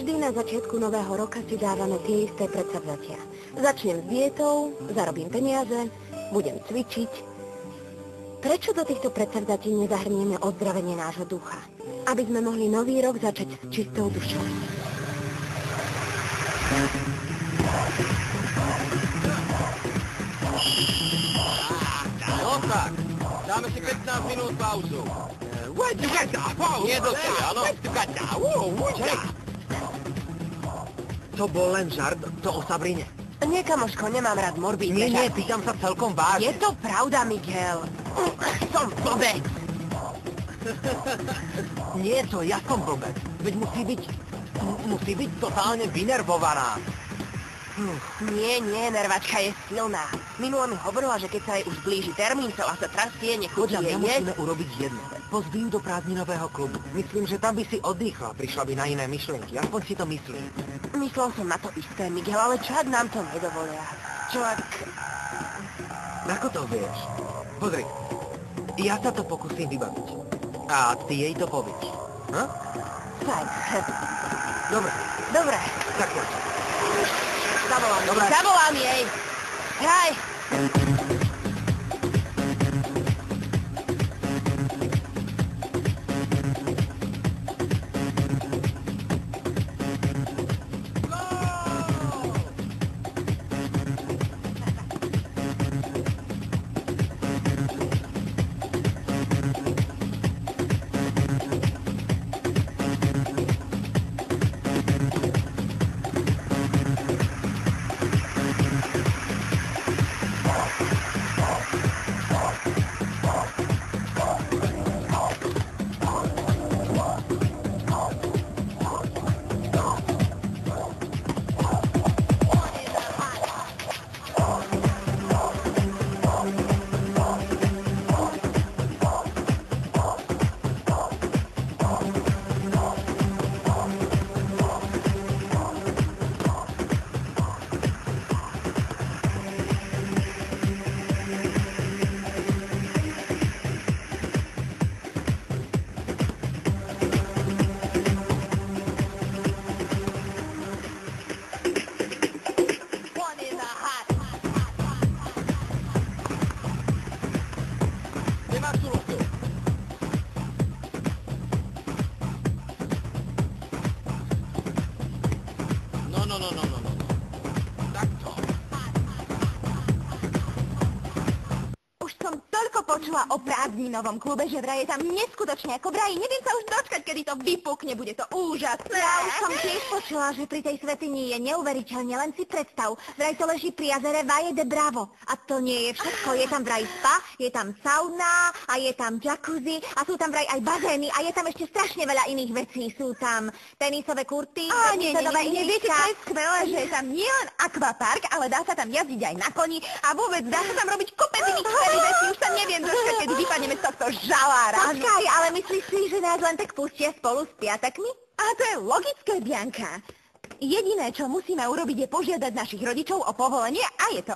Vždy na začiatku nového roka si dávame tie isté predsavzatia. Začnem s dietou, zarobím peniaze, budem cvičiť. Prečo do týchto predsavzatí nezahrnieme ozdravenie nášho ducha? Aby sme mohli nový rok začať s čistou dušou. No tak, dáme si 15 minút pauzu. Nie do teba, áno? To bol len žart, to o Sabrine. Nie, kamoško, nemám rád morbídne. Nie, pýtam sa celkom vážne. Je to pravda, Miguel. Som blbec. Nie to, ja som blbec. Veď musí byť totálne vynervovaná. Nie, nervačka je silná. Minule mi hovorila, že keď sa jej už blíži termín, celá sa trastie, nechutí Podľa jej mňa jesť. musíme urobiť jedno. Pozví ju do prázdninového klubu. Myslím, že tam by si oddychla, prišla by na iné myšlienky. Aspoň si to myslí. Myslel som na to isté, Miguel, ale čo ak nám to nedovolia? Čo ak... Ako to vieš? Pozri, ja sa to pokúsim vybaviť. A ty jej to povieš. Hm? Fajn. Dobre, Dobre, tak poď. zavolám jej. Zavolám jej. Hraj. Nemáš tú loptu. No. Takto. Už som toľko počula o prázdninovom klube, že vraj je tam neskutočne ako vraj. Neviem sa už dočkať, kedy to vypukne, bude to úžasné. Ja už som tiež počula, že pri tej svätyni je neuveriteľne, len si predstav. Vraj to leží pri jazere Valle de Bravo. A to nie je všetko. Je tam vraj spa, je tam sauna a je tam jacuzzi a sú tam vraj aj bazény a je tam ešte strašne veľa iných vecí. Sú tam tenisové kurty, badmintonové Viete, ihriska. čo je skvelé, že je tam nielen akvapark, ale dá sa tam jazdiť aj na koni a vôbec dá sa tam robiť kopec iných skvelých vecí. Už sa neviem dočkať, kedy vypadneme z tohto žalára. Počkaj, ale myslíš si, že nás len tak pustia spolu s piatakmi? A to je logické, Bianka. Jediné, čo musíme urobiť, je požiadať našich rodičov o povolenie a je to.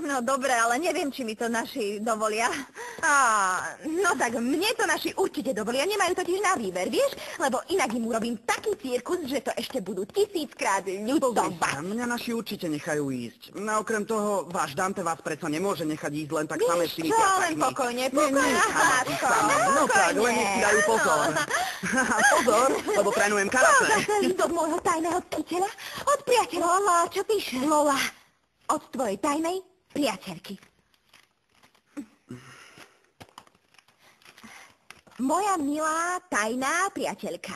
No dobre, ale neviem, či mi to naši dovolia. No tak mne to naši určite dovolia, nemajú totiž na výber, vieš? Lebo inak im urobím taký cirkus, že to ešte budú 1000-krát ľutovať. Mňa naši určite nechajú ísť. No okrem toho, váš Dante vás predsa nemôže nechať ísť len tak samé s tými Čo, len piatakmi. pokojne, Lásko. No tak, len nech si dajú pozor. Pozor, lebo trénujem karate. Zase list od môjho tajného priateľa, od priateľa. Lola, čo píše? Lola, od tvojej tajnej priateľky. Moja milá tajná priateľka,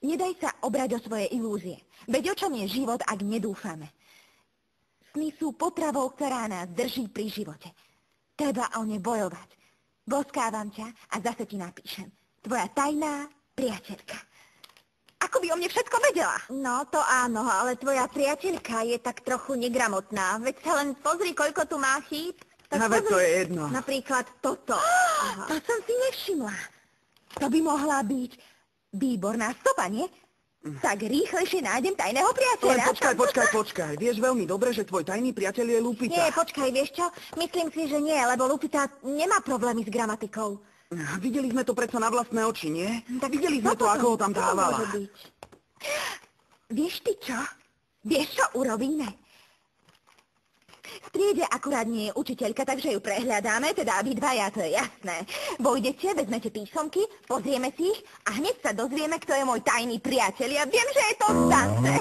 nedaj sa obrať o svoje ilúzie. Veď o čom je život, ak nedúfame? Sny sú potravou, ktorá nás drží pri živote. Treba o ne bojovať. Boskávam ťa a zase ti napíšem. Tvoja tajná priateľka. Ako by o mne všetko vedela. No to áno, ale tvoja priateľka je tak trochu negramotná. Veď sa len pozri, koľko tu má chýb. Tak No veď to je jedno. Napríklad toto. To som si nevšimla. To by mohla byť výborná stopa, nie? Tak rýchlejšie nájdem tajného Len priateľa. počkaj. Vieš veľmi dobre, že tvoj tajný priateľ je Lupita. Nie, počkaj, vieš čo? Myslím si, že nie, lebo Lupita nemá problémy s gramatikou. Videli sme to predsa na vlastné oči, nie? Tak Videli sme to, ako ho tam dávala. Môže byť. Vieš ty čo? Vieš, čo urobíme? V triede akurát nie je učiteľka, takže ju prehľadáme, teda obidvaja, to je jasné. Vojdete, vezmete písomky, pozrieme si ich a hneď sa dozvieme, kto je môj tajný priateľ. Ja viem, že je to Dante.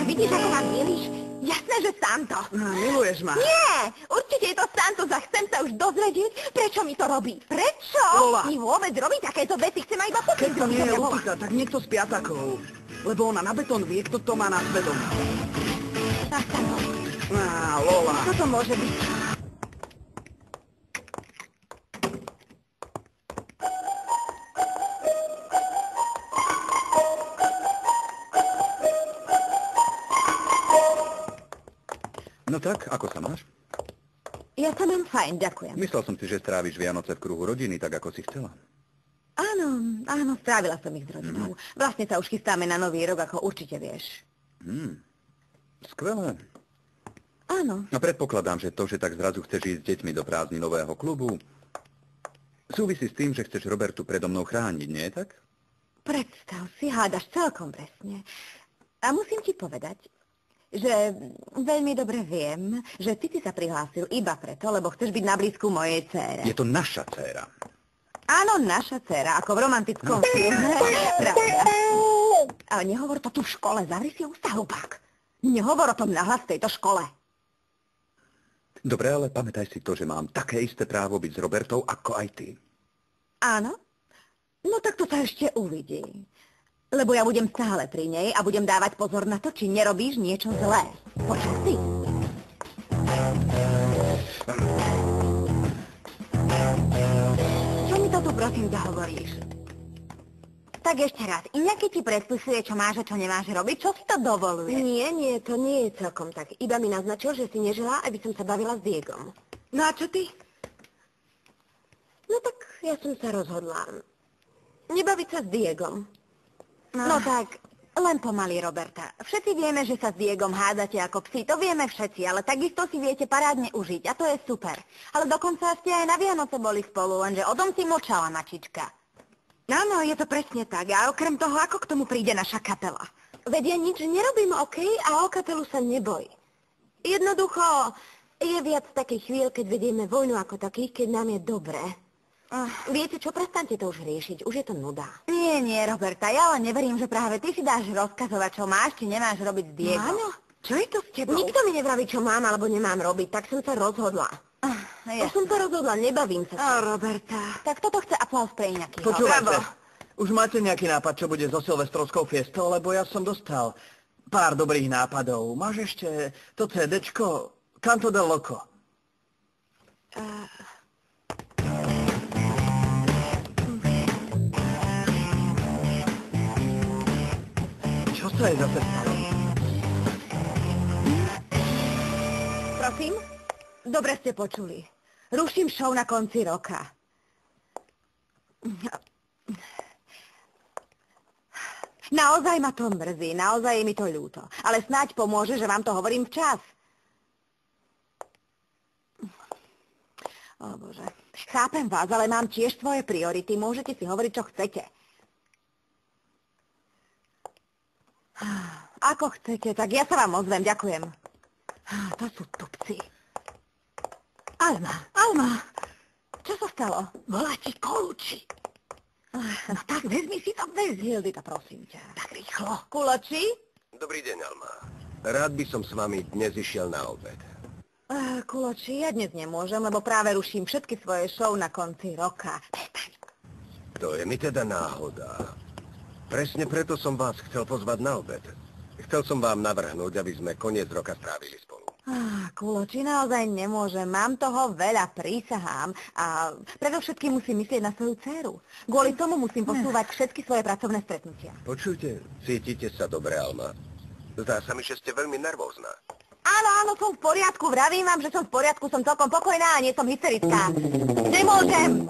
Vidíš, ako ma mieliš? Jasné, že Santo. Miluješ ma. Nie, určite je to Santos a chcem sa už dozvedieť, prečo mi to robí. Prečo? Lola. Mi vôbec robí takéto veci, chcem ma iba Keď počuť. to nie je Lupita, tak niekto z piatakov. Lebo ona na betón vie, kto to má na svedomí. Ach, Santos, Lola. čo to môže byť? No tak, ako sa máš? Ja sa mám fajn, ďakujem. Myslel som si, že stráviš Vianoce v kruhu rodiny, tak ako si chcela. Áno, strávila som ich s rodinou. Vlastne sa už chystáme na nový rok, ako určite vieš. Skvelé. Áno. A predpokladám, že to, že tak zrazu chceš ísť s deťmi do prázdninového klubu, súvisí s tým, že chceš Robertu predo mnou chrániť, nie je tak? Predstav si, hádaš celkom presne. A musím ti povedať, že veľmi dobre viem, že ty si sa prihlásil iba preto, lebo chceš byť na blízku mojej dcére. Je to naša dcéra. Áno, naša dcéra, ako v romantickom filme. Pravda. Ale nehovor to tu v škole, zavri si ústa, hlupák. Nehovor o tom nahlas v tejto škole. Dobre, ale pamätaj si to, že mám také isté právo byť s Robertou, ako aj ty. Áno? No tak to sa ešte uvidí. Lebo ja budem stále pri nej a budem dávať pozor na to, či nerobíš niečo zlé. Počul si? Čo mi to tu prosím zahovoríš? Tak ešte raz, inak keď ti predpisuje, čo máš a čo nemáš robiť, čo si to dovoluje? Nie, to nie je celkom tak. Iba mi naznačil, že si neželá, aby som sa bavila s Diegom. No a čo ty? No tak ja som sa rozhodla. Nebaviť sa s Diegom. No tak, len pomaly, Roberta. Všetci vieme, že sa s Diegom hádate ako psi, to vieme všetci, ale takisto si viete parádne užiť a to je super. Ale dokonca ste aj na Vianoce boli spolu, lenže o tom si mlčala, mačička. Áno, je to presne tak. A okrem toho, ako k tomu príde naša kapela? Veď ja nič nerobím, okej? A o kapelu sa neboj. Jednoducho, je viac takých chvíľ, keď vedieme vojnu ako takých, keď nám je dobré. Viete čo, prestaňte to už riešiť, už je to nuda. Nie, Roberta, ja len neverím, že práve ty si dáš rozkazovať, čo máš, či nemáš robiť s Diegom. Áno. Čo je to s tebou? Nikto mi nevraví, čo mám alebo nemám robiť, tak som sa rozhodla. Už som sa rozhodla, nebavím sa. Roberta. Tak toto chce aplauz pre Iňakyho. Počúvajte, už máte nejaký nápad, čo bude so silvestrovskou fiestou, lebo ja som dostal pár dobrých nápadov. Máš ešte to CDčko Canto del Loco? Čo sa je zase stalo? Prosím? Dobre ste počuli. Ruším show na konci roka. Naozaj ma to mrzí, naozaj je mi to ľúto. Ale snáď pomôže, že vám to hovorím včas. O Bože. Chápem vás, ale mám tiež svoje priority. Môžete si hovoriť, čo chcete. Ako chcete, tak ja sa vám ozvem, ďakujem. To sú tupci. Alma, čo sa stalo? Volá ti Koluči. No tak vezmi si to bez Hildita, prosím ťa. Tak rýchlo. Kuloči? Dobrý deň, Alma. Rád by som s vami dnes išiel na obed. Kuloči, ja dnes nemôžem, lebo práve ruším všetky svoje show na konci roka. To je mi teda náhoda. Presne preto som vás chcel pozvať na obed. Chcel som vám navrhnúť, aby sme koniec roka strávili spolu. Kuloči, naozaj nemôžem. Mám toho veľa, prísahám. A predovšetkým musím myslieť na svoju dcéru. Kvôli tomu musím posúvať všetky svoje pracovné stretnutia. Počujte, cítite sa dobre, Alma? Zdá sa mi, že ste veľmi nervózna. Áno, som v poriadku. Vravím vám, že som v poriadku, som celkom pokojná a nie som hysterická.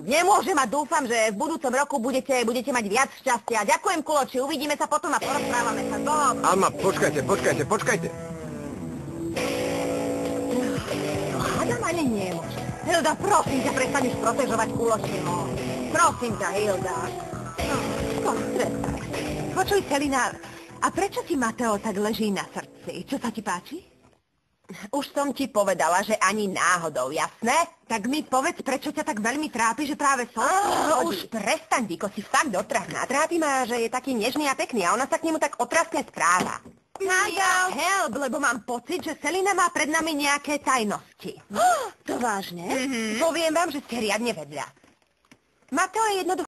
Nemôžem a dúfam, že v budúcom roku budete mať viac šťastia. Ďakujem, Kuloči, uvidíme sa potom a porozprávame sa. Alma, počkajte. Hádam ani nemôže. Hilda, prosím ťa, prestaň už protežovať Kuločiho. Prosím ťa, Hilda. Počuj, Celina, A prečo ti Mateo tak leží na srdci? Čo sa ti páči? Už som ti povedala, že ani náhodou, jasné? Tak mi povedz, prečo ťa tak veľmi trápi, že práve Už prestaň, Diko, si fakt otrasná. Trápi ma, že je taký nežný a pekný a ona sa k nemu tak otrasne správa. Help, lebo mám pocit, že Selina má pred nami nejaké tajnosti. To vážne? Poviem vám, že ste riadne vedľa. Mateo je jednoducho